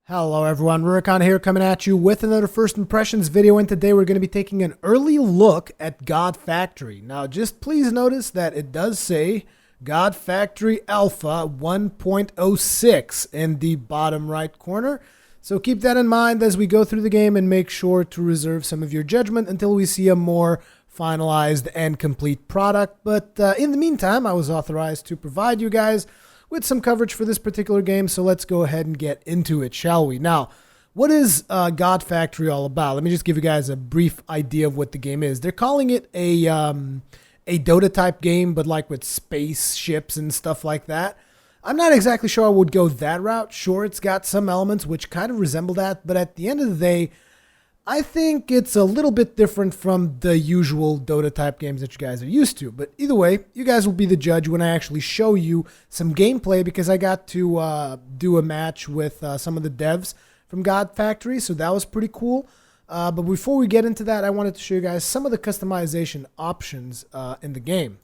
Hello everyone, Rurikhan here coming at you with another First Impressions video, and today we're going to be taking an early look at God Factory. Now just please notice that it does say God Factory Alpha 1.06 in the bottom right corner. So keep that in mind as we go through the game and make sure to reserve some of your judgment until we see a more finalized and complete product. But in the meantime, I was authorized to provide you guys with some coverage for this particular game, so let's go ahead and get into it, shall we? Now, what is God Factory all about? Let me just give you guys a brief idea of what the game is. They're calling it a Dota type game, but like with spaceships and stuff like that. I'm not exactly sure I would go that route. Sure, it's got some elements which kind of resemble that, but at the end of the day, I think it's a little bit different from the usual Dota type games that you guys are used to. But either way, you guys will be the judge when I actually show you some gameplay, because I got to do a match with some of the devs from God Factory, so that was pretty cool. But before we get into that, I wanted to show you guys some of the customization options in the game.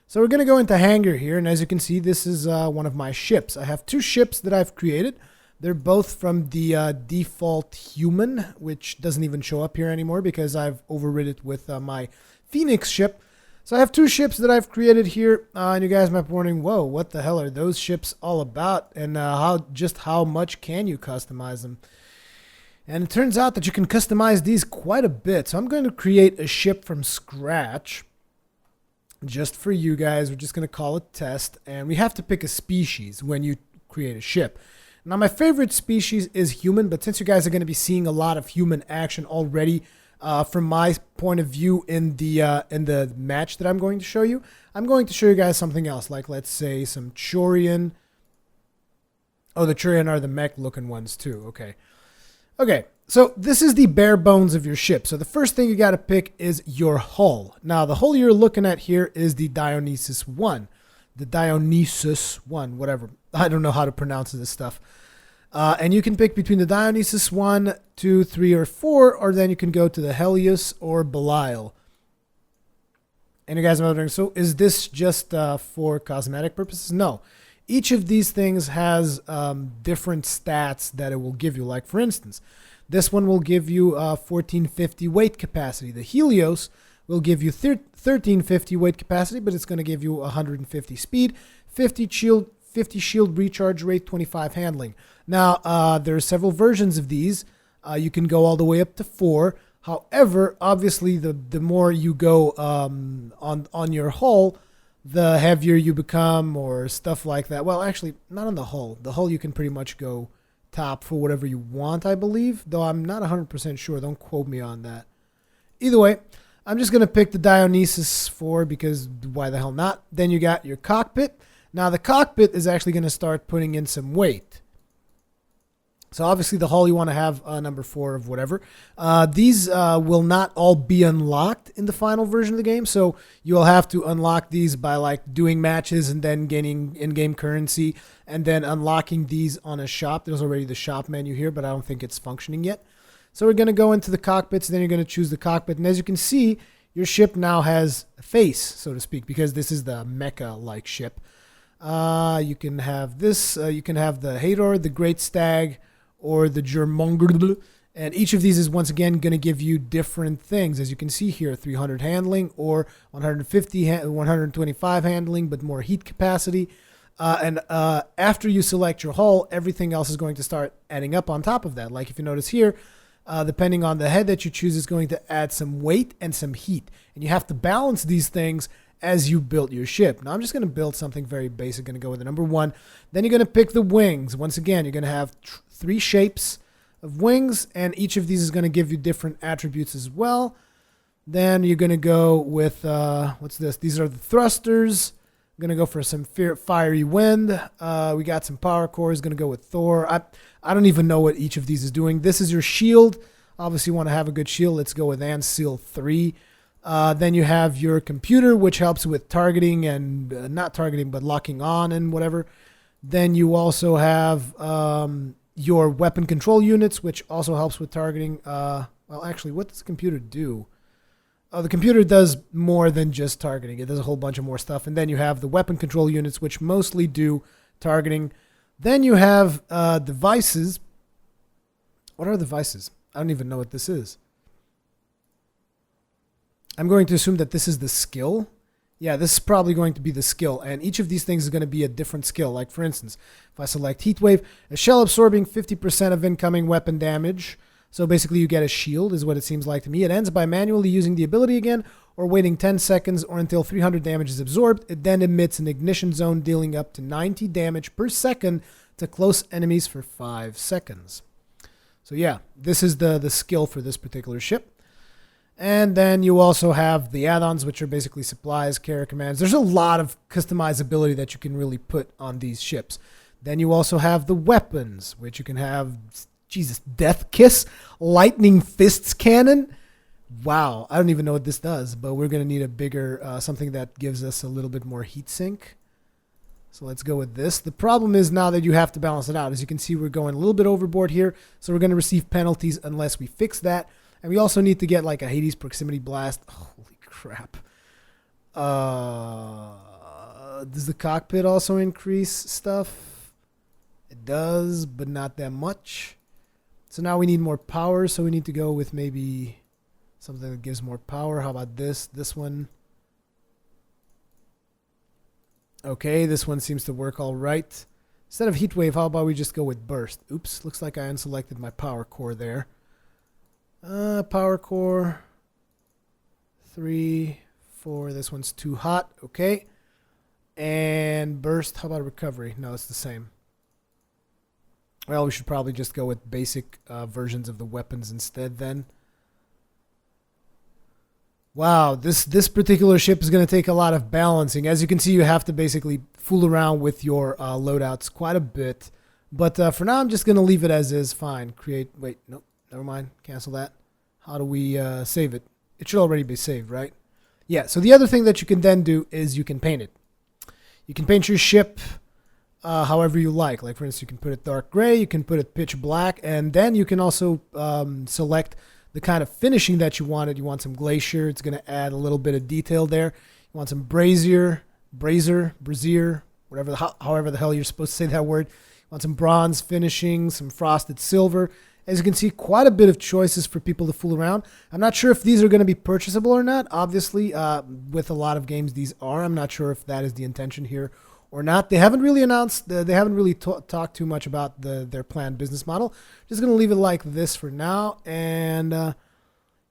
So we're going to go into hangar here, and as you can see, this is one of my ships. I have two ships that I've created. They're both from the default human, which doesn't even show up here anymore because I've overrid it with my Phoenix ship. So I have two ships that I've created here, and you guys might be wondering, whoa, what the hell are those ships all about, and how much can you customize them? And it turns out that you can customize these quite a bit. So I'm going to create a ship from scratch just for you guys. We're just going to call it test, and we have to pick a species when you create a ship. Now, my favorite species is human, but since you guys are going to be seeing a lot of human action already, from my point of view in the match that I'm going to show you, I'm going to show you guys something else, like let's say some Chorian. Oh, the Chorian are the mech-looking ones too. Okay. Okay, so this is the bare bones of your ship. So the first thing you got to pick is your hull. Now, the hull you're looking at here is the Dionysus 1. The Dionysus 1, whatever. I don't know how to pronounce this stuff. And you can pick between the Dionysus 1, 2, 3, or 4, or then you can go to the Helios or Belial. And you guys are wondering, so is this just for cosmetic purposes? No. Each of these things has different stats that it will give you. Like, for instance, this one will give you 1450 weight capacity. The Helios will give you 1350 weight capacity, but it's going to give you 150 speed, 50 shield recharge rate, 25 handling. Now, there are several versions of these. You can go all the way up to 4. However, obviously, the more you go on your hull, the heavier you become, or stuff like that. Well, actually, not on the hull. The hull you can pretty much go top for whatever you want, I believe, though I'm not 100% sure. Don't quote me on that. Either way, I'm just going to pick the Dionysus 4 because why the hell not? Then you got your cockpit. Now, the cockpit is actually going to start putting in some weight. So obviously the hull you want to have number 4 of whatever. These will not all be unlocked in the final version of the game. So you'll have to unlock these by like doing matches and then gaining in-game currency and then unlocking these on a shop. There's already the shop menu here, but I don't think it's functioning yet. So we're going to go into the cockpits, then you're going to choose the cockpit. And as you can see, your ship now has a face, so to speak, because this is the mecha-like ship. You can have this, you can have the Hador, the Great Stag, or the Germonger, and each of these is once again going to give you different things. As you can see here, 300 handling or 125 handling, but more heat capacity. And after you select your hull, everything else is going to start adding up on top of that. Like if you notice here, depending on the head that you choose, is going to add some weight and some heat. And you have to balance these things as you build your ship. Now I'm just going to build something very basic. Going to go with the number 1. Then you're going to pick the wings. Once again, you're going to have 3 shapes of wings, and each of these is going to give you different attributes as well. Then you're going to go with, what's this? These are the thrusters. I'm going to go for some fiery wind. We got some power cores. Going to go with Thor. I don't even know what each of these is doing. This is your shield. Obviously, you want to have a good shield. Let's go with Ansil 3. Then you have your computer, which helps with targeting and not targeting, but locking on and whatever. Then you also have your weapon control units, which also helps with targeting. Well, actually, what does the computer do? Oh, the computer does more than just targeting. It does a whole bunch of more stuff. And then you have the weapon control units, which mostly do targeting. Then you have devices, What are the vices? I don't even know what this is. I'm going to assume that this is the skill. Yeah, this is probably going to be the skill. And each of these things is going to be a different skill. Like, for instance, if I select Heat Wave, a shell absorbing 50% of incoming weapon damage. So basically you get a shield is what it seems like to me. It ends by manually using the ability again or waiting 10 seconds or until 300 damage is absorbed. It then emits an ignition zone dealing up to 90 damage per second to close enemies for 5 seconds. So yeah, this is the skill for this particular ship. And then you also have the add-ons, which are basically supplies, carrier commands. There's a lot of customizability that you can really put on these ships. Then you also have the weapons, which you can have, Jesus, Death Kiss, Lightning Fists Cannon. Wow, I don't even know what this does, but we're going to need a bigger, something that gives us a little bit more heat sink. So let's go with this. The problem is now that you have to balance it out. As you can see, we're going a little bit overboard here, so we're going to receive penalties unless we fix that. And we also need to get like a Hades proximity blast. Holy crap. Does the cockpit also increase stuff? It does, but not that much. So now we need more power, so we need to go with maybe something that gives more power. How about this? This one. Okay, this one seems to work all right. Instead of Heat Wave, how about we just go with Burst? Oops, looks like I unselected my power core there. Power core 3, 4. This one's too hot. Okay. And burst. How about recovery? No, it's the same. Well, we should probably just go with basic versions of the weapons instead then. Wow, this particular ship is going to take a lot of balancing. As you can see, you have to basically fool around with your loadouts quite a bit. But for now, I'm just going to leave it as is. Fine. Create. Wait, nope. Never mind. Cancel that. How do we save it? It should already be saved, right? Yeah, so the other thing that you can then do is you can paint it. You can paint your ship however you like. Like, for instance, you can put it dark gray, you can put it pitch black, and then you can also select the kind of finishing that you wanted. You want some glacier. It's going to add a little bit of detail there. You want some brazier, whatever, however the hell you're supposed to say that word. You want some bronze finishing, some frosted silver. As you can see, quite a bit of choices for people to fool around. I'm not sure if these are going to be purchasable or not. Obviously, with a lot of games, these are. I'm not sure if that is the intention here or not. They haven't really announced, they haven't really talked too much about their planned business model. Just going to leave it like this for now. And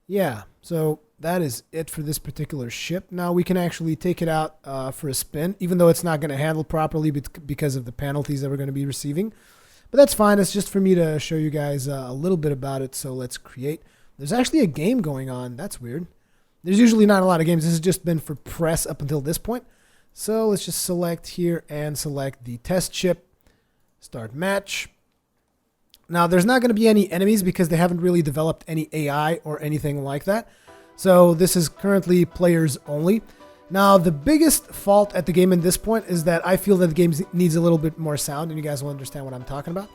yeah, so that is it for this particular ship. Now we can actually take it out for a spin, even though it's not going to handle properly because of the penalties that we're going to be receiving. But that's fine. It's just for me to show you guys a little bit about it. So let's create. There's actually a game going on. That's weird. There's usually not a lot of games. This has just been for press up until this point. So let's just select here and select the test ship. Start match. Now there's not going to be any enemies because they haven't really developed any AI or anything like that. So this is currently players only. Now, the biggest fault at the game in this point is that I feel that the game needs a little bit more sound, and you guys will understand what I'm talking about.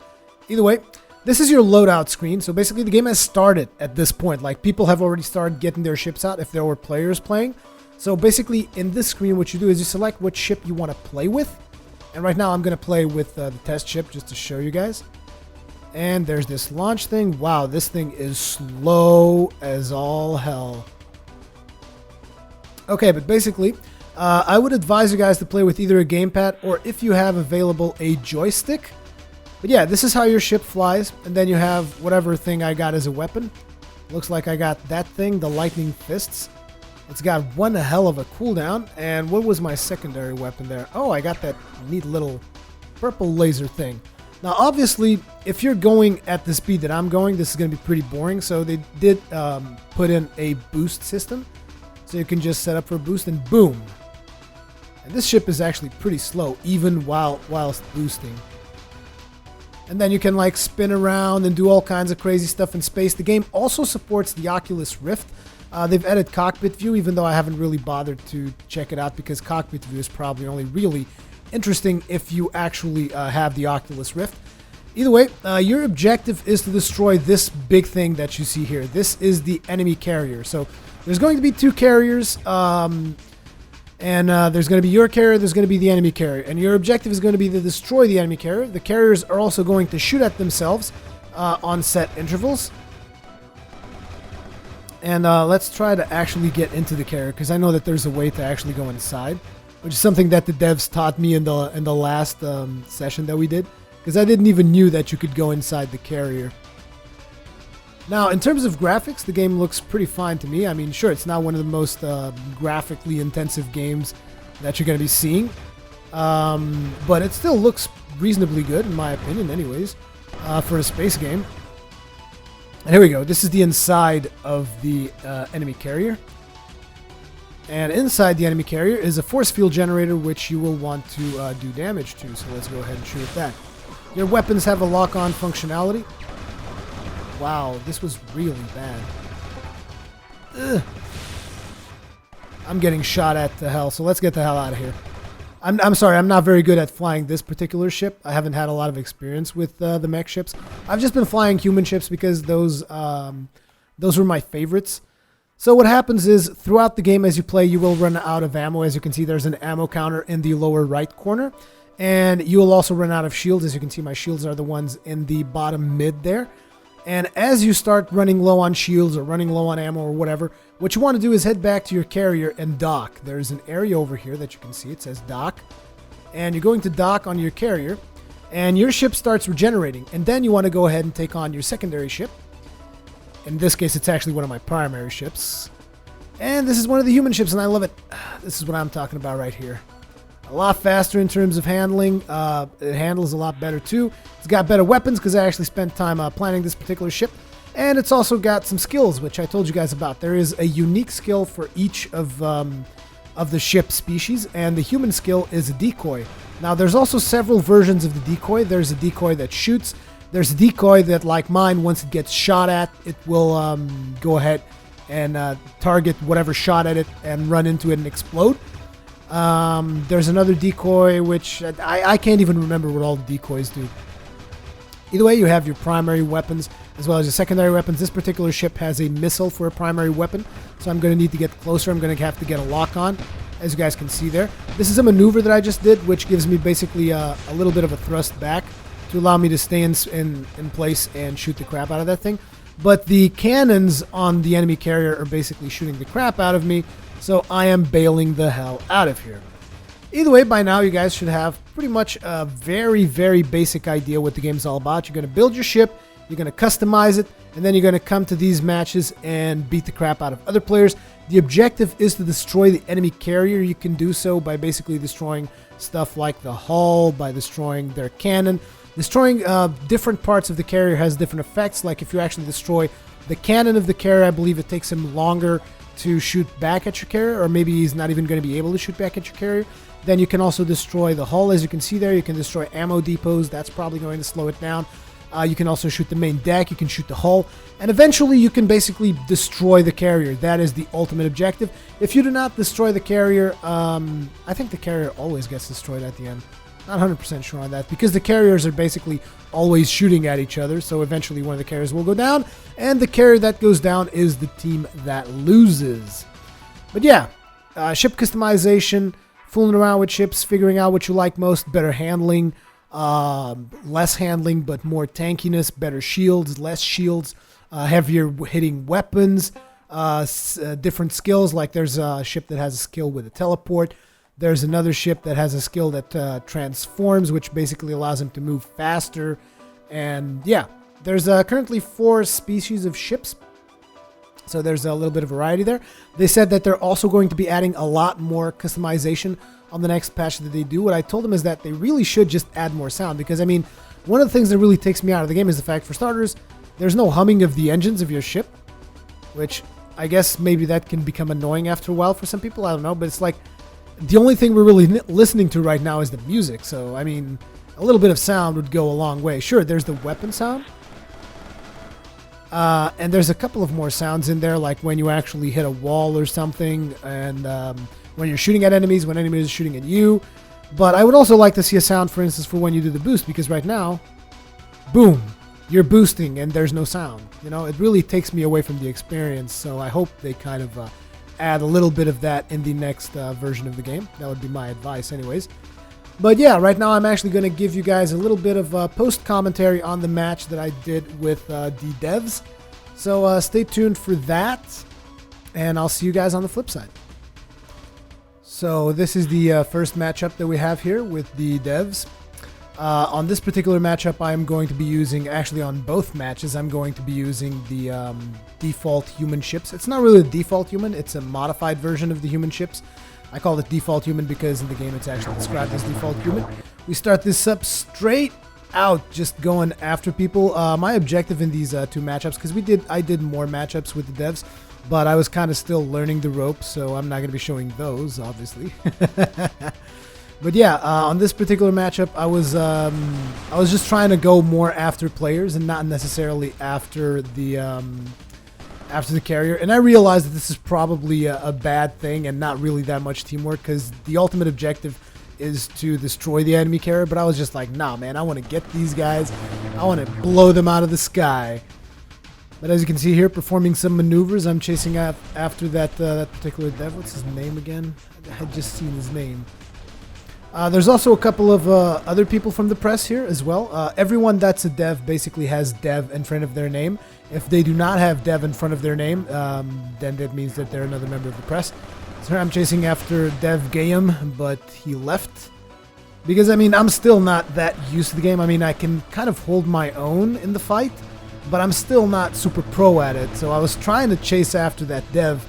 Either way, this is your loadout screen. So basically, the game has started at this point. Like, people have already started getting their ships out if there were players playing. So basically, in this screen, what you do is you select what ship you want to play with. And right now, I'm going to play with the test ship just to show you guys. And there's this launch thing. Wow, this thing is slow as all hell. Okay, but basically, I would advise you guys to play with either a gamepad or if you have available a joystick. But yeah, this is how your ship flies. And then you have whatever thing I got as a weapon. Looks like I got that thing, the lightning fists. It's got one hell of a cooldown. And what was my secondary weapon there? Oh, I got that neat little purple laser thing. Now, obviously, if you're going at the speed that I'm going, this is going to be pretty boring. So they did put in a boost system. So you can just set up for a boost and boom. And this ship is actually pretty slow, even whilst boosting. And then you can like spin around and do all kinds of crazy stuff in space. The game also supports the Oculus Rift. They've added cockpit view, even though I haven't really bothered to check it out because cockpit view is probably only really interesting if you actually have the Oculus Rift. Either way, your objective is to destroy this big thing that you see here. This is the enemy carrier. So there's going to be two carriers, and there's going to be your carrier, there's going to be the enemy carrier. And your objective is going to be to destroy the enemy carrier. The carriers are also going to shoot at themselves, on set intervals. And let's try to actually get into the carrier, because I know that there's a way to actually go inside, which is something that the devs taught me in the last session that we did, because I didn't even knew that you could go inside the carrier. Now, in terms of graphics, the game looks pretty fine to me. I mean, sure, it's not one of the most graphically intensive games that you're going to be seeing, but it still looks reasonably good, in my opinion, anyways, for a space game. And here we go. This is the inside of the enemy carrier. And inside the enemy carrier is a force field generator, which you will want to do damage to. So let's go ahead and shoot at that. Your weapons have a lock-on functionality. Wow, this was really bad. Ugh. I'm getting shot at to hell, so let's get the hell out of here. I'm sorry, I'm not very good at flying this particular ship. I haven't had a lot of experience with the mech ships. I've just been flying human ships because those were my favorites. So what happens is, throughout the game as you play, you will run out of ammo. As you can see, there's an ammo counter in the lower right corner. And you will also run out of shields. As you can see, my shields are the ones in the bottom mid there. And as you start running low on shields or running low on ammo or whatever, what you want to do is head back to your carrier and dock. There's an area over here that you can see. It says dock. And you're going to dock on your carrier. And your ship starts regenerating. And then you want to go ahead and take on your secondary ship. In this case, it's actually one of my primary ships. And this is one of the human ships, and I love it. This is what I'm talking about right here. A lot faster in terms of handling. It handles a lot better too. It's got better weapons because I actually spent time planning this particular ship. And it's also got some skills, which I told you guys about. There is a unique skill for each of the ship species, and the human skill is a decoy. Now, there's also several versions of the decoy. There's a decoy that shoots. There's a decoy that, like mine, once it gets shot at, it will go ahead and target whatever shot at it and run into it and explode. There's another decoy, which I can't even remember what all the decoys do. Either way, you have your primary weapons as well as your secondary weapons. This particular ship has a missile for a primary weapon, so I'm going to need to get closer. I'm going to have to get a lock on, as you guys can see there. This is a maneuver that I just did, which gives me basically a little bit of a thrust back to allow me to stay in place and shoot the crap out of that thing. But the cannons on the enemy carrier are basically shooting the crap out of me, so I am bailing the hell out of here. Either way, by now you guys should have pretty much a very, very basic idea what the game's all about. You're going to build your ship, you're going to customize it, and then you're going to come to these matches and beat the crap out of other players. The objective is to destroy the enemy carrier. You can do so by basically destroying stuff like the hull, by destroying their cannon. Destroying different parts of the carrier has different effects. Like if you actually destroy the cannon of the carrier, I believe it takes him longer to shoot back at your carrier, or maybe he's not even going to be able to shoot back at your carrier. Then you can also destroy the hull. As you can see there, you can destroy ammo depots. That's probably going to slow it down. You can also shoot the main deck. You can shoot the hull. And eventually you can basically destroy the carrier. That is the ultimate objective. If you do not destroy the carrier, I think the carrier always gets destroyed at the end. Not 100% sure on that, because the carriers are basically always shooting at each other, so eventually one of the carriers will go down, and the carrier that goes down is the team that loses. But yeah, ship customization, fooling around with ships, figuring out what you like most, better handling, less handling but more tankiness, better shields, less shields, heavier hitting weapons, different skills, like there's a ship that has a skill with a teleport. There's another ship that has a skill that transforms, which basically allows him to move faster. And yeah, there's currently 4 species of ships. So there's a little bit of variety there. They said that they're also going to be adding a lot more customization on the next patch that they do. What I told them is that they really should just add more sound. Because, I mean, one of the things that really takes me out of the game is the fact, for starters, there's no humming of the engines of your ship. Which I guess maybe that can become annoying after a while for some people. I don't know. But it's like, the only thing we're really listening to right now is the music. So, I mean, a little bit of sound would go a long way. Sure, there's the weapon sound. And there's a couple of more sounds in there, like when you actually hit a wall or something, and when you're shooting at enemies, when enemies are shooting at you. But I would also like to see a sound, for instance, for when you do the boost, because right now, boom, you're boosting and there's no sound. You know, it really takes me away from the experience, so I hope they kind of add a little bit of that in the next version of the game. That would be my advice anyways. But yeah, right now I'm actually going to give you guys a little bit of post commentary on the match that I did with the devs. So stay tuned for that, and I'll see you guys on the flip side. So this is the first matchup that we have here with the devs. On this particular matchup, I'm going to be using, actually on both matches, I'm going to be using the default human ships. It's not really a default human, it's a modified version of the human ships. I call it default human because in the game it's actually described as default human. We start this up straight out, just going after people. My objective in these two matchups, because I did more matchups with the devs, but I was kind of still learning the ropes, so I'm not going to be showing those, obviously. But yeah, on this particular matchup, I was just trying to go more after players and not necessarily after the carrier. And I realized that this is probably a bad thing and not really that much teamwork, because the ultimate objective is to destroy the enemy carrier. But I was just like, nah, man, I want to get these guys. I want to blow them out of the sky. But as you can see here, performing some maneuvers, I'm chasing after that particular dev. What's his name again? I had just seen his name. There's also a couple of other people from the press here as well. Everyone that's a dev basically has dev in front of their name. If they do not have dev in front of their name, then that means that they're another member of the press. So I'm chasing after Dev Gayam, but he left. Because, I mean, I'm still not that used to the game. I mean, I can kind of hold my own in the fight, but I'm still not super pro at it. So I was trying to chase after that dev,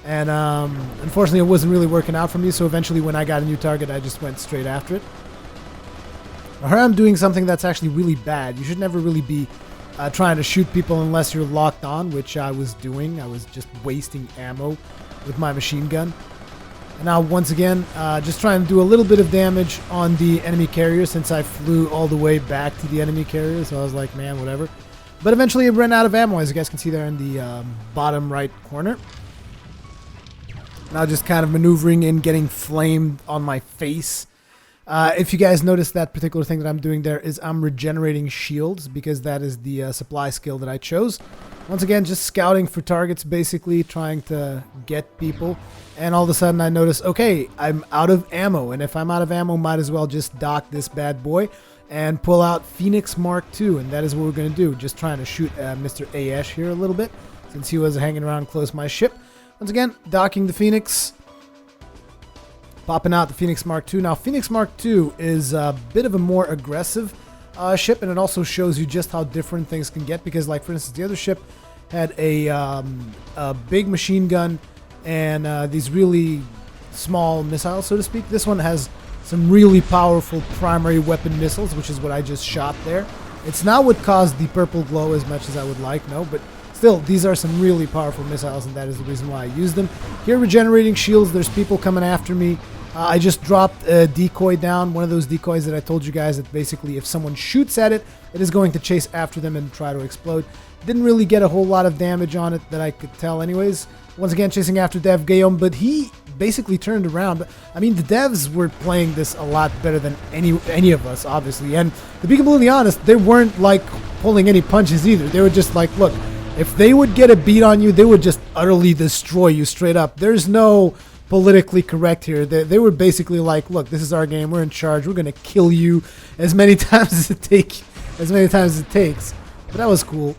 and unfortunately it wasn't really working out for me. So eventually when I got a new target, I just went straight after it. Now here I'm doing something that's actually really bad. You should never really be trying to shoot people unless you're locked on, which I was doing. I was just wasting ammo with my machine gun. And now once again, just trying to do a little bit of damage on the enemy carrier, since I flew all the way back to the enemy carrier. So I was like, man, whatever. But eventually it ran out of ammo, as you guys can see there in the bottom right corner. Now just kind of maneuvering and getting flamed on my face. If you guys notice, that particular thing that I'm doing there is I'm regenerating shields, because that is the supply skill that I chose. Once again, just scouting for targets, basically trying to get people. And all of a sudden I notice, okay, I'm out of ammo. And if I'm out of ammo, might as well just dock this bad boy and pull out Phoenix Mark II. And that is what we're going to do. Just trying to shoot Mr. Ash here a little bit, since he was hanging around close to my ship. Once again, docking the Phoenix. Popping out the Phoenix Mark II. Now, Phoenix Mark II is a bit of a more aggressive ship, and it also shows you just how different things can get, because, like, for instance, the other ship had a big machine gun and these really small missiles, so to speak. This one has some really powerful primary weapon missiles, which is what I just shot there. It's not what caused the purple glow as much as I would like, no, but still, these are some really powerful missiles, and that is the reason why I use them. Here, regenerating shields, there's people coming after me. I just dropped a decoy down, one of those decoys that I told you guys that basically if someone shoots at it, it is going to chase after them and try to explode. Didn't really get a whole lot of damage on it that I could tell anyways. Once again, chasing after Dev Guillaume, but he basically turned around. But I mean, the devs were playing this a lot better than any of us, obviously. And to be completely honest, they weren't like pulling any punches either. They were just like, look, if they would get a beat on you, they would just utterly destroy you straight up. There's no politically correct here. They were basically like, look, this is our game. We're in charge. We're gonna kill you as many times as it takes. But that was cool,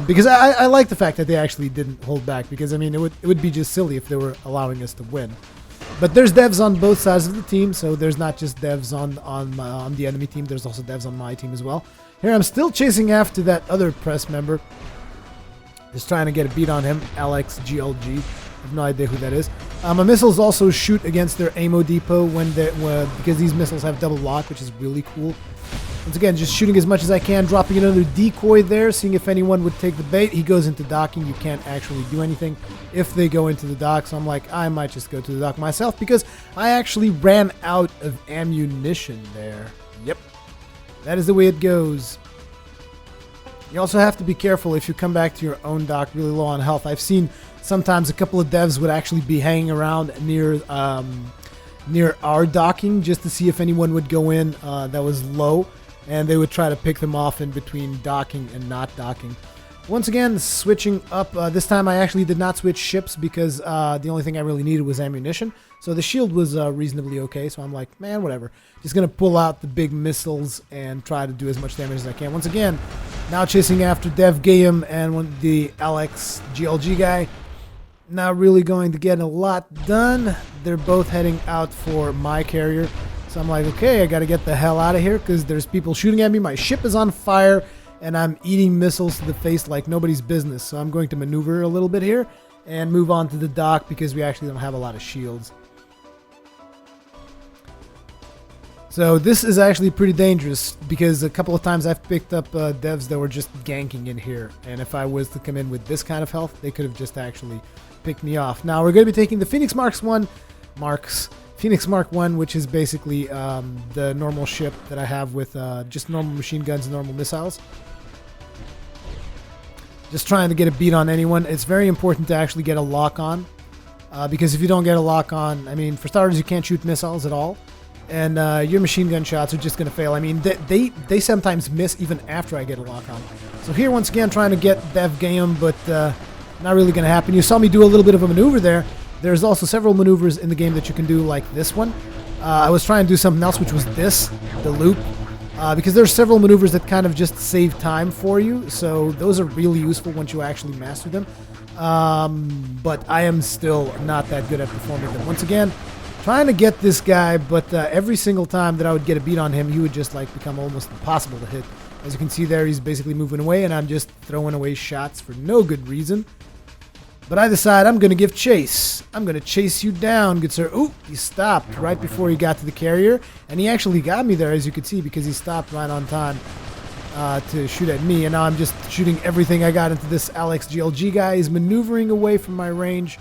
because I like the fact that they actually didn't hold back, because I mean it would be just silly if they were allowing us to win. But there's devs on both sides of the team, so there's not just devs on the enemy team. There's also devs on my team as well. Here I'm still chasing after that other press member, just trying to get a beat on him, Alex GLG. I have no idea who that is. My missiles also shoot against their ammo depot because these missiles have double lock, which is really cool. Once again, just shooting as much as I can, dropping another decoy there, seeing if anyone would take the bait. He goes into docking. You can't actually do anything if they go into the dock, so I'm like, I might just go to the dock myself, because I actually ran out of ammunition there. Yep, that is the way it goes. You also have to be careful if you come back to your own dock really low on health. I've seen sometimes a couple of devs would actually be hanging around near our docking just to see if anyone would go in that was low, and they would try to pick them off in between docking and not docking. Once again, switching up. This time I actually did not switch ships because the only thing I really needed was ammunition. So the shield was reasonably okay. So I'm like, man, whatever. Just going to pull out the big missiles and try to do as much damage as I can. Once again, now chasing after Dev Gayam and the Alex GLG guy. Not really going to get a lot done. They're both heading out for my carrier. So I'm like, okay, I got to get the hell out of here because there's people shooting at me. My ship is on fire. And I'm eating missiles to the face like nobody's business. So I'm going to maneuver a little bit here and move on to the dock because we actually don't have a lot of shields. So this is actually pretty dangerous because a couple of times I've picked up devs that were just ganking in here. And if I was to come in with this kind of health, they could have just actually picked me off. Now we're going to be taking the Phoenix Phoenix Mark 1, which is basically the normal ship that I have with just normal machine guns and normal missiles. Just trying to get a beat on anyone. It's very important to actually get a lock on. Because if you don't get a lock on, I mean, for starters, you can't shoot missiles at all. And your machine gun shots are just going to fail. I mean, they sometimes miss even after I get a lock on. So here, once again, trying to get Dev Gayam, but not really going to happen. You saw me do a little bit of a maneuver there. There's also several maneuvers in the game that you can do, like this one. I was trying to do something else, which was this, the loop. Because there's several maneuvers that kind of just save time for you. So those are really useful once you actually master them. But I am still not that good at performing them. Once again, trying to get this guy, but every single time that I would get a beat on him, he would just like become almost impossible to hit. As you can see there, he's basically moving away, and I'm just throwing away shots for no good reason. But I decide I'm going to give chase. I'm going to chase you down, good sir. Ooh, he stopped right before he got to the carrier. And he actually got me there, as you can see, because he stopped right on time to shoot at me. And now I'm just shooting everything I got into this Alex GLG guy. He's maneuvering away from my range.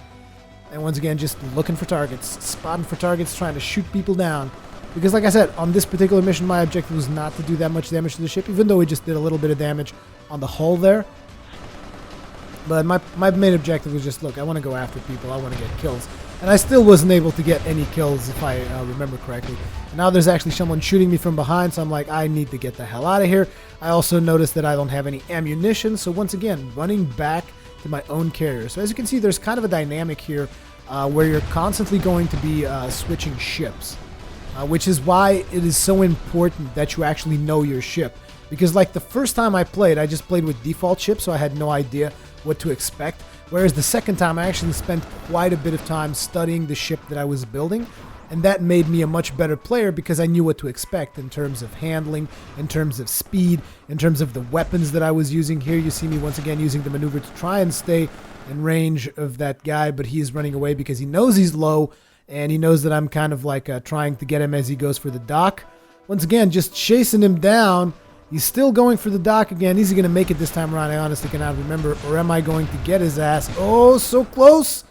And once again, just looking for targets, spotting for targets, trying to shoot people down. Because like I said, on this particular mission, my objective was not to do that much damage to the ship, even though we just did a little bit of damage on the hull there. But my main objective was just, look, I want to go after people. I want to get kills. And I still wasn't able to get any kills, if I remember correctly. And now there's actually someone shooting me from behind, so I'm like, I need to get the hell out of here. I also noticed that I don't have any ammunition, so once again, running back to my own carrier. So as you can see, there's kind of a dynamic here where you're constantly going to be switching ships. Which is why it is so important that you actually know your ship. Because like the first time I played, I just played with default ships, so I had no idea what to expect. Whereas the second time, I actually spent quite a bit of time studying the ship that I was building. And that made me a much better player because I knew what to expect in terms of handling, in terms of speed, in terms of the weapons that I was using. Here you see me once again using the maneuver to try and stay in range of that guy, but he is running away because he knows he's low, and he knows that I'm kind of like trying to get him as he goes for the dock. Once again, just chasing him down. He's still going for the dock again. Is he going to make it this time around? I honestly cannot remember. Or am I going to get his ass? Oh, so close.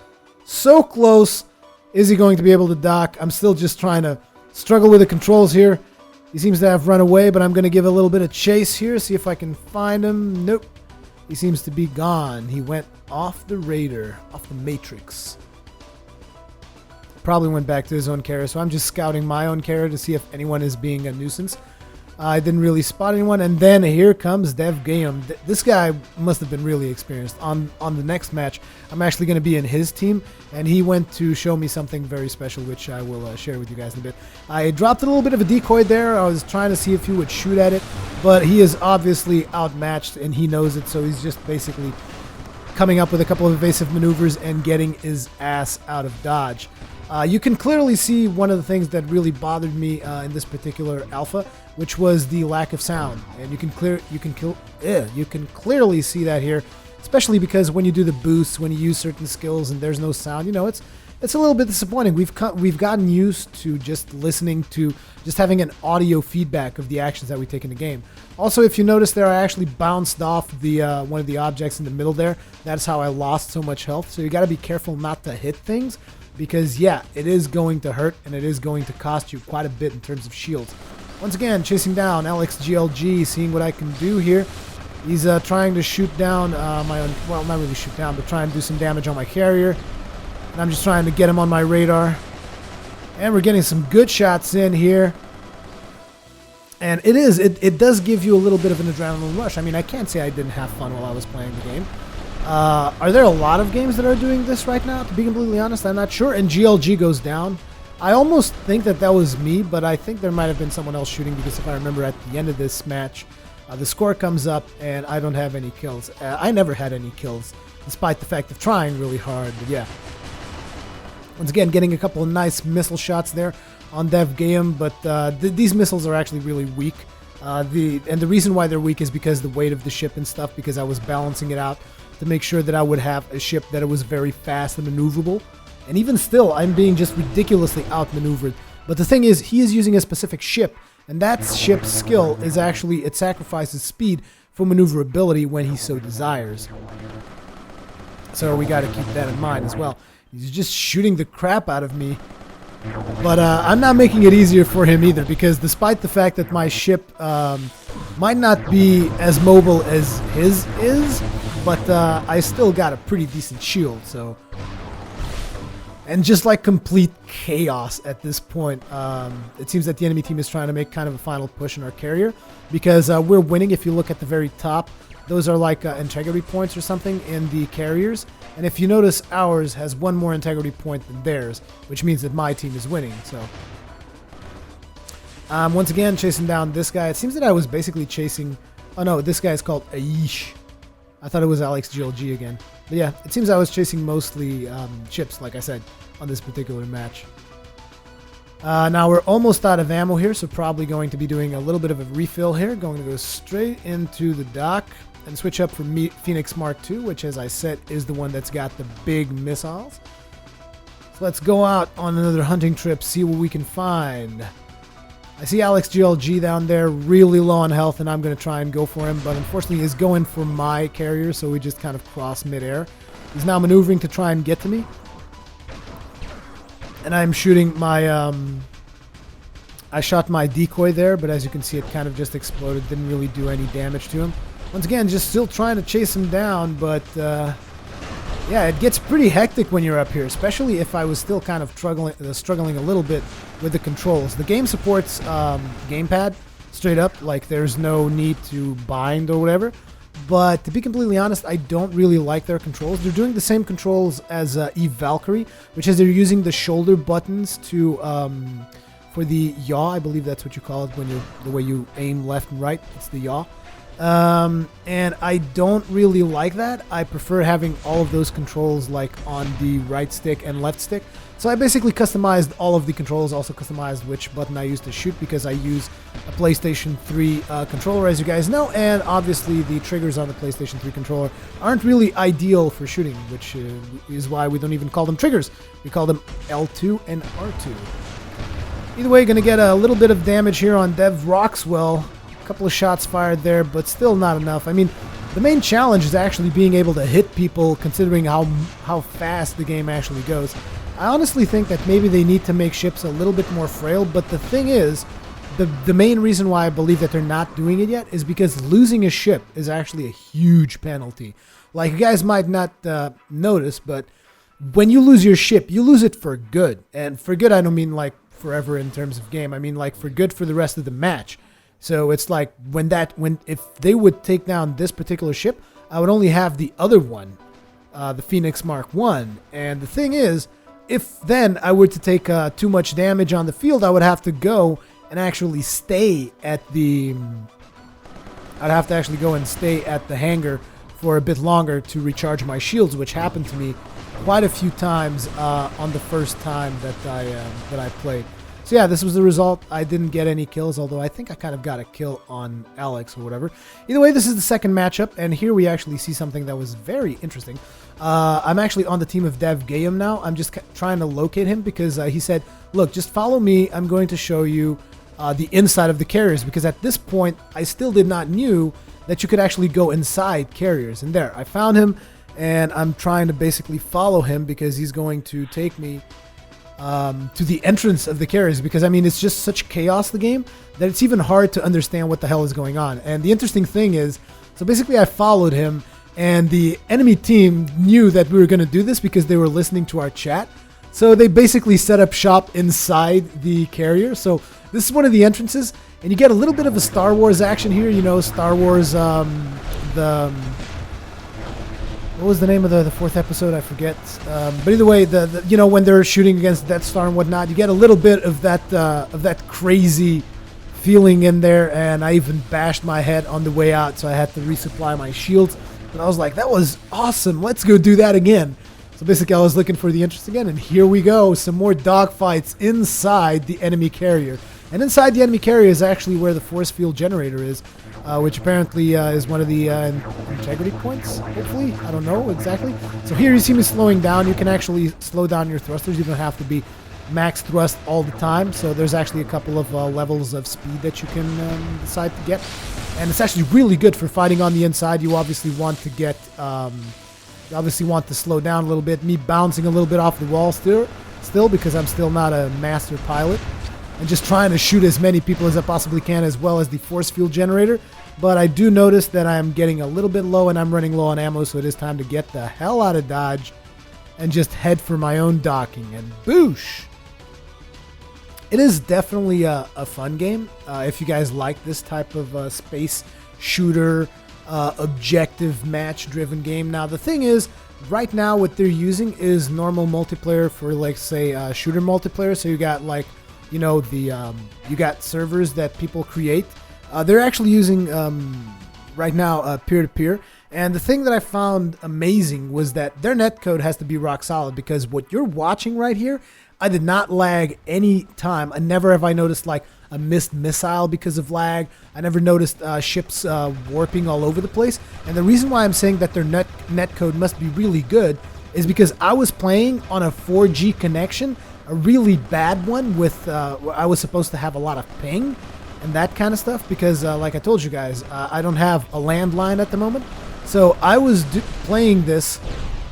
So close. Is he going to be able to dock? I'm still just trying to struggle with the controls here. He seems to have run away, but I'm going to give a little bit of chase here. See if I can find him. Nope. He seems to be gone. He went off the radar, off the matrix. Probably went back to his own carrier, so I'm just scouting my own carrier to see if anyone is being a nuisance. I didn't really spot anyone, and then here comes Dev Gayam. This guy must have been really experienced. On the next match, I'm actually going to be in his team, and he went to show me something very special, which I will share with you guys in a bit. I dropped a little bit of a decoy there. I was trying to see if he would shoot at it, but he is obviously outmatched, and he knows it, so he's just basically coming up with a couple of evasive maneuvers and getting his ass out of dodge. You can clearly see one of the things that really bothered me in this particular alpha, which was the lack of sound. And you can clearly see that here, especially because when you do the boosts, when you use certain skills and there's no sound, you know, it's a little bit disappointing. We've gotten used to just listening to, just having an audio feedback of the actions that we take in the game. Also, if you notice there, I actually bounced off the one of the objects in the middle there. That's how I lost so much health. So you got to be careful not to hit things. Because, yeah, it is going to hurt, and it is going to cost you quite a bit in terms of shields. Once again, chasing down Alex GLG, seeing what I can do here. He's trying to shoot down my own, well, not really shoot down, but try and do some damage on my carrier. And I'm just trying to get him on my radar. And we're getting some good shots in here. And it does give you a little bit of an adrenaline rush. I mean, I can't say I didn't have fun while I was playing the game. Are there a lot of games that are doing this right now? To be completely honest, I'm not sure. And GLG goes down. I almost think that was me, but I think there might have been someone else shooting, because if I remember at the end of this match, the score comes up and I don't have any kills. I never had any kills, despite the fact of trying really hard. But yeah. Once again, getting a couple of nice missile shots there on Dev Game, but these missiles are actually really weak. And the reason why they're weak is because the weight of the ship and stuff, because I was balancing it out to make sure that I would have a ship that was very fast and maneuverable. And even still, I'm being just ridiculously outmaneuvered. But the thing is, he is using a specific ship, and that ship's skill is actually, it sacrifices speed for maneuverability when he so desires. So we got to keep that in mind as well. He's just shooting the crap out of me. But I'm not making it easier for him either, because despite the fact that my ship might not be as mobile as his is, but I still got a pretty decent shield, so... And just like complete chaos at this point, it seems that the enemy team is trying to make kind of a final push in our carrier, because we're winning. If you look at the very top, those are like integrity points or something in the carriers. And if you notice, ours has one more integrity point than theirs, which means that my team is winning. So once again, chasing down this guy. It seems that I was basically chasing... Oh no, this guy is called Aish. I thought it was Alex GLG again. But yeah, it seems I was chasing mostly ships, like I said, on this particular match. Now we're almost out of ammo here, so probably going to be doing a little bit of a refill here. Going to go straight into the dock and switch up for Phoenix Mark II, which, as I said, is the one that's got the big missiles. So let's go out on another hunting trip, see what we can find. I see Alex GLG down there, really low on health, and I'm going to try and go for him, but unfortunately he's going for my carrier, so we just kind of cross midair. He's now maneuvering to try and get to me. And I'm shooting my... I shot my decoy there, but as you can see, it kind of just exploded, didn't really do any damage to him. Once again, just still trying to chase him down, but... yeah, it gets pretty hectic when you're up here, especially if I was still kind of struggling a little bit with the controls. The game supports gamepad straight up, like there's no need to bind or whatever. But to be completely honest, I don't really like their controls. They're doing the same controls as Eve Valkyrie, which is they're using the shoulder buttons to for the yaw. I believe that's what you call it when you the way you aim left and right. It's the yaw. And I don't really like that. I prefer having all of those controls like on the right stick and left stick. So I basically customized all of the controls, also customized which button I use to shoot, because I use a PlayStation 3 controller, as you guys know, and obviously the triggers on the PlayStation 3 controller aren't really ideal for shooting, which is why we don't even call them triggers. We call them L2 and R2. Either way, going to get a little bit of damage here on Dev Roxwell. Couple of shots fired there, but still not enough. I mean, the main challenge is actually being able to hit people, considering how fast the game actually goes. I honestly think that maybe they need to make ships a little bit more frail, but the thing is, the main reason why I believe that they're not doing it yet is because losing a ship is actually a huge penalty. Like, you guys might not notice, but when you lose your ship, you lose it for good. And for good, I don't mean like forever in terms of game. I mean like for good for the rest of the match. So it's like if they would take down this particular ship, I would only have the other one, the Phoenix Mark I. And the thing is, if then I were to take too much damage on the field, I would have to go and actually stay at the... I'd have to actually go and stay at the hangar for a bit longer to recharge my shields, which happened to me quite a few times on the first time that I played. So yeah, this was the result. I didn't get any kills, although I think I kind of got a kill on Alex or whatever. Either way, this is the second matchup, and here we actually see something that was very interesting. I'm actually on the team of Dev Gayam now. I'm just trying to locate him because he said, look, just follow me. I'm going to show you the inside of the carriers, because at this point, I still did not knew that you could actually go inside carriers. And there, I found him, and I'm trying to basically follow him because he's going to take me to the entrance of the carriers, because I mean it's just such chaos, the game, that it's even hard to understand what the hell is going on. And the interesting thing is, so basically I followed him, and the enemy team knew that we were going to do this because they were listening to our chat. So they basically set up shop inside the carrier. So This is one of the entrances, and you get a little bit of a Star Wars action here. You know, Star Wars, what was the name of the fourth episode? I forget. But either way, you know, when they're shooting against Death Star and whatnot, you get a little bit of that crazy feeling in there. And I even bashed my head on the way out, so I had to resupply my shields. And I was like, that was awesome. Let's go do that again. So basically, I was looking for the entrance again, and here we go. Some more dogfights inside the enemy carrier. And inside the enemy carrier is actually where the force field generator is, which apparently is one of the integrity points, hopefully. I don't know exactly. So here you see me slowing down. You can actually slow down your thrusters. You don't have to be max thrust all the time. So there's actually a couple of levels of speed that you can decide to get. And it's actually really good for fighting on the inside. You obviously want to get... you obviously want to slow down a little bit. Me bouncing a little bit off the wall still because I'm still not a master pilot. And just trying to shoot as many people as I possibly can, as well as the force field generator. But I do notice that I'm getting a little bit low and I'm running low on ammo, so it is time to get the hell out of Dodge and just head for my own docking. And boosh! It is definitely a fun game. If you guys like this type of space shooter, objective match-driven game. Now, the thing is, right now what they're using is normal multiplayer for, like, say, shooter multiplayer. So you got, like, you know, you got servers that people create. They're actually using right now peer-to-peer. And the thing that I found amazing was that their netcode has to be rock solid, because what you're watching right here, I did not lag any time. I never have I noticed like a missed missile because of lag. I never noticed ships warping all over the place. And the reason why I'm saying that their netcode must be really good is because I was playing on a 4G connection, a really bad one with, I was supposed to have a lot of ping and that kind of stuff because, like I told you guys, I don't have a landline at the moment. So I was playing this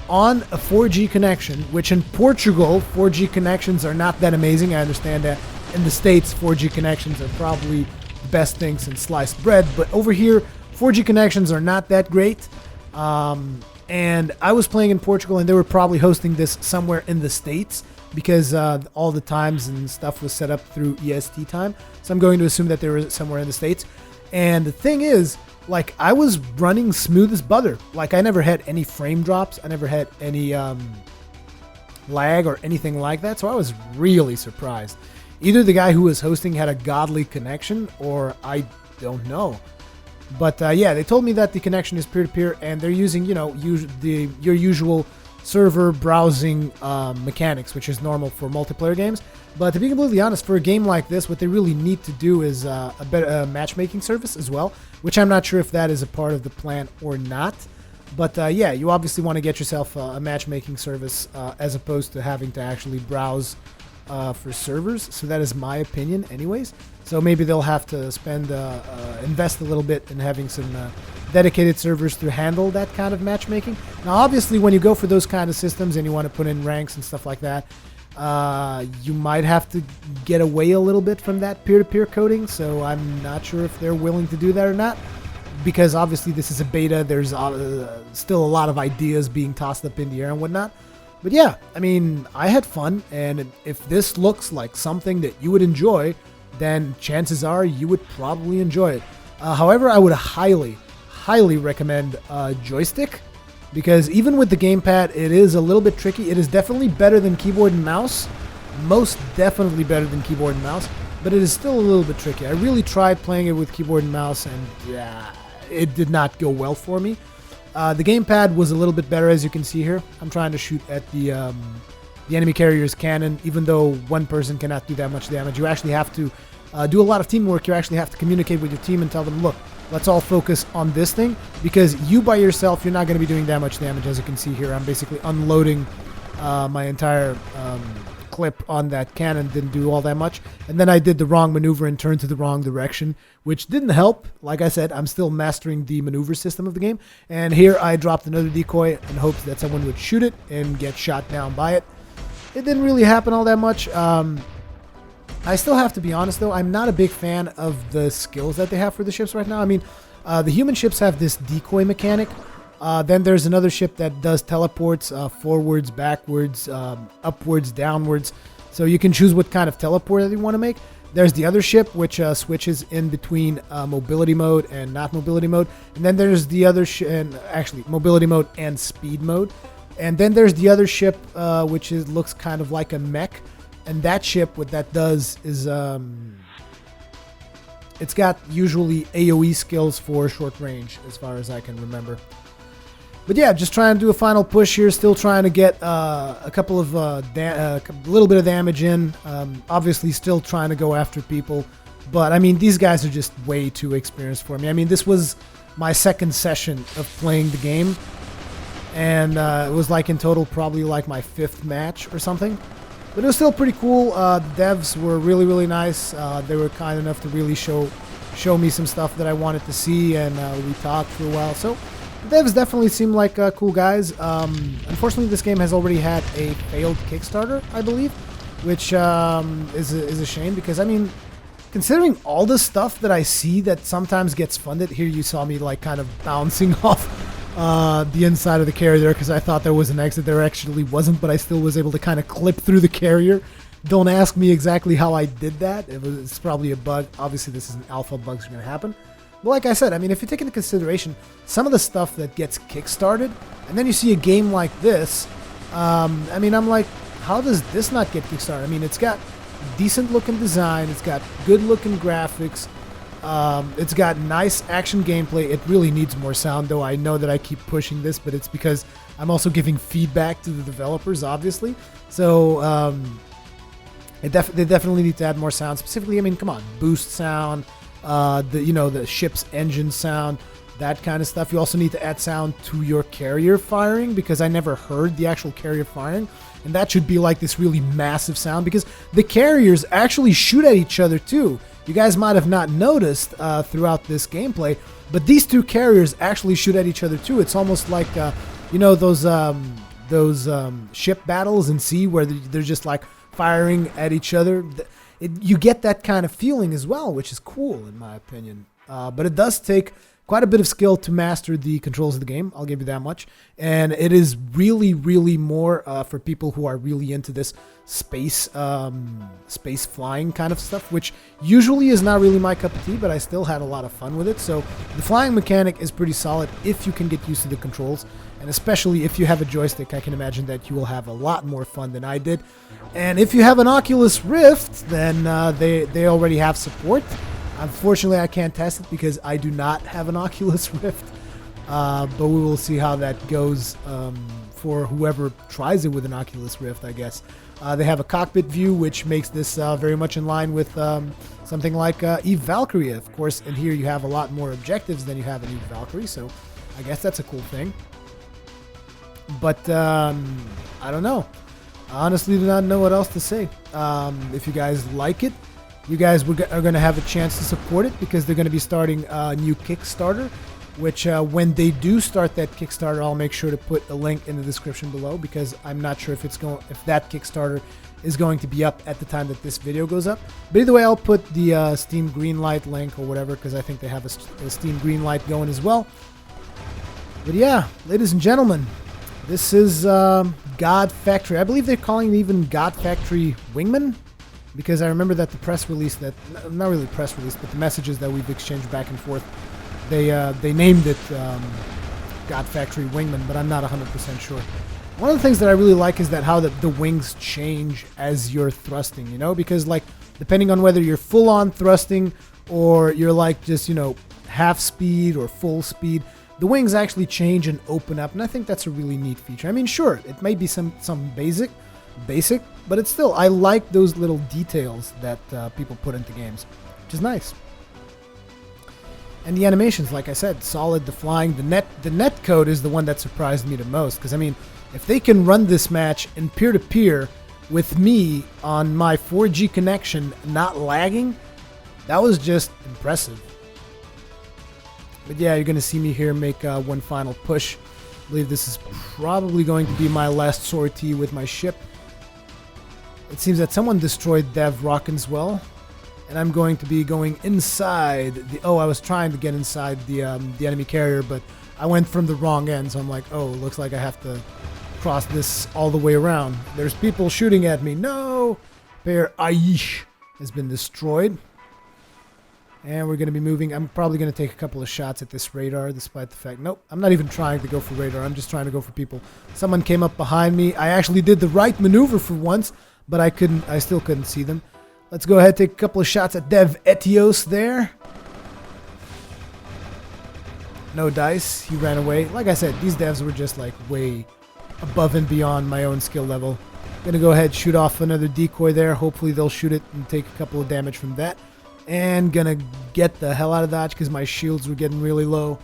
on a 4G connection, which in Portugal, 4G connections are not that amazing. I understand that in the States, 4G connections are probably the best thing since sliced bread. But over here, 4G connections are not that great. And I was playing in Portugal, and they were probably hosting this somewhere in the States because all the times and stuff was set up through EST time. So I'm going to assume that they were somewhere in the States. And the thing is, like, I was running smooth as butter. Like, I never had any frame drops. I never had any lag or anything like that. So I was really surprised. Either the guy who was hosting had a godly connection, or I don't know. But yeah, they told me that the connection is peer-to-peer, and they're using, you know, your usual server browsing mechanics, which is normal for multiplayer games. But to be completely honest, for a game like this, what they really need to do is a better matchmaking service as well, which I'm not sure if that is a part of the plan or not. But yeah, you obviously want to get yourself a matchmaking service as opposed to having to actually browse for servers. So that is my opinion anyways. So maybe they'll have to invest a little bit in having some dedicated servers to handle that kind of matchmaking. Now, obviously, when you go for those kind of systems and you want to put in ranks and stuff like that, you might have to get away a little bit from that peer-to-peer coding. So I'm not sure if they're willing to do that or not, because obviously this is a beta. There's still a lot of ideas being tossed up in the air and whatnot. But yeah, I mean, I had fun, and if this looks like something that you would enjoy, then chances are you would probably enjoy it. However, I would highly recommend joystick, because even with the gamepad, it is a little bit tricky. It is definitely better than keyboard and mouse, most definitely better than keyboard and mouse, but it is still a little bit tricky. I really tried playing it with keyboard and mouse, and yeah, it did not go well for me. The gamepad was a little bit better, as you can see here. I'm trying to shoot at the enemy carrier's cannon, even though one person cannot do that much damage. You actually have to do a lot of teamwork. You actually have to communicate with your team and tell them, look, let's all focus on this thing, because you by yourself, you're not going to be doing that much damage. As you can see here, I'm basically unloading my entire clip on that cannon. Didn't do all that much, and then I did the wrong maneuver and turned to the wrong direction, which didn't help. Like I said, I'm still mastering the maneuver system of the game, and here I dropped another decoy in hopes that someone would shoot it and get shot down by it. It didn't really happen all that much. I still have to be honest, though, I'm not a big fan of the skills that they have for the ships right now. I mean, the human ships have this decoy mechanic. Then there's another ship that does teleports, forwards, backwards, upwards, downwards. So you can choose what kind of teleport that you want to make. There's the other ship, which switches in between mobility mode and not mobility mode. And then there's the other and actually mobility mode and speed mode. And then there's the other ship, which looks kind of like a mech. And that ship, what that does is it's got usually AoE skills for short range, as far as I can remember. But yeah, just trying to do a final push here. Still trying to get a couple of a little bit of damage in. Obviously, still trying to go after people. But I mean, these guys are just way too experienced for me. I mean, this was my second session of playing the game, and it was like in total probably like my 5th match or something. But it was still pretty cool. The devs were really, really nice. They were kind enough to really show me some stuff that I wanted to see, and we talked for a while. So the devs definitely seem like cool guys. Unfortunately, this game has already had a failed Kickstarter, I believe, which is a shame because, I mean, considering all the stuff that I see that sometimes gets funded, here you saw me like kind of bouncing off the inside of the carrier because I thought there was an exit. There actually wasn't, but I still was able to kind of clip through the carrier. Don't ask me exactly how I did that. It's probably a bug. Obviously, this is an alpha. Bugs are going to happen. But like I said, I mean, if you take into consideration some of the stuff that gets kickstarted, and then you see a game like this, I mean, I'm like, how does this not get kickstarted? I mean, it's got decent-looking design. It's got good-looking graphics. It's got nice action gameplay. It really needs more sound, though. I know that I keep pushing this, but it's because I'm also giving feedback to the developers, obviously. So they definitely need to add more sound. Specifically, I mean, come on, boost sound, the ship's engine sound, that kind of stuff. You also need to add sound to your carrier firing because I never heard the actual carrier firing. And that should be like this really massive sound because the carriers actually shoot at each other too. You guys might have not noticed throughout this gameplay, but these two carriers actually shoot at each other too. It's almost like those ship battles in sea where they're just like firing at each other. You get that kind of feeling as well, which is cool in my opinion. But it does take quite a bit of skill to master the controls of the game. I'll give you that much. And it is really, really more for people who are really into this space flying kind of stuff, which usually is not really my cup of tea, but I still had a lot of fun with it. So the flying mechanic is pretty solid if you can get used to the controls. And especially if you have a joystick, I can imagine that you will have a lot more fun than I did. And if you have an Oculus Rift, then they already have support. Unfortunately, I can't test it because I do not have an Oculus Rift, but we will see how that goes for whoever tries it with an Oculus Rift, I guess. They have a cockpit view, which makes this very much in line with something like Eve Valkyrie. Of course, in here you have a lot more objectives than you have in Eve Valkyrie, so I guess that's a cool thing. But I don't know. I honestly do not know what else to say. If you guys like it, you guys are going to have a chance to support it because they're going to be starting a new Kickstarter, which when they do start that Kickstarter, I'll make sure to put a link in the description below because I'm not sure if that Kickstarter is going to be up at the time that this video goes up. But either way, I'll put the Steam Greenlight link or whatever because I think they have a Steam Greenlight going as well. But yeah, ladies and gentlemen, this is God Factory. I believe they're calling it even God Factory Wingman. Because I remember that the press release, not really press release, but the messages that we've exchanged back and forth, they named it God Factory Wingman, but I'm not 100% sure. One of the things that I really like is that how the wings change as you're thrusting, you know, because like depending on whether you're full on thrusting or you're like just, you know, half speed or full speed, the wings actually change and open up, and I think that's a really neat feature. I mean, sure, it may be some basic, but it's still, I like those little details that people put into games, which is nice. And the animations, like I said, solid. The flying, the net code is the one that surprised me the most, because I mean, if they can run this match in peer-to-peer with me on my 4G connection not lagging, that was just impressive. But yeah, you're going to see me here make one final push. I believe this is probably going to be my last sortie with my ship. It seems that someone destroyed Dev Rock as well. And I'm going to be going inside the... Oh, I was trying to get inside the enemy carrier, but I went from the wrong end. So I'm like, oh, looks like I have to cross this all the way around. There's people shooting at me. No! Pair Aish. has been destroyed. And we're going to be moving. I'm probably going to take a couple of shots at this radar, despite the fact... Nope, I'm not even trying to go for radar. I'm just trying to go for people. Someone came up behind me. I actually did the right maneuver for once, but I still couldn't see them. Let's go ahead and take a couple of shots at Dev Etios there. No dice. He ran away. Like I said, these devs were just like way above and beyond my own skill level. Gonna go ahead and shoot off another decoy there. Hopefully they'll shoot it and take a couple of damage from that. And gonna get the hell out of Dodge because my shields were getting really low.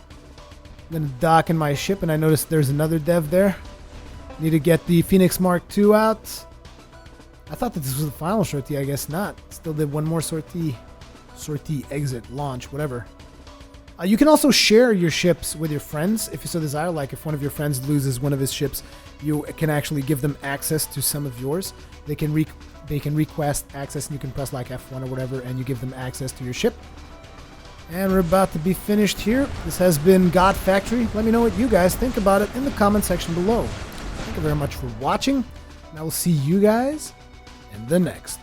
I'm gonna dock in my ship, and I noticed there's another dev there. Need to get the Phoenix Mark II out. I thought that this was the final sortie. I guess not. Still did one more sortie. Sortie, exit, launch, whatever. You can also share your ships with your friends if you so desire. Like if one of your friends loses one of his ships, you can actually give them access to some of yours. They can request access, and you can press like F1 or whatever, and you give them access to your ship. And we're about to be finished here. This has been God Factory. Let me know what you guys think about it in the comment section below. Thank you very much for watching, and I will see you guys in the next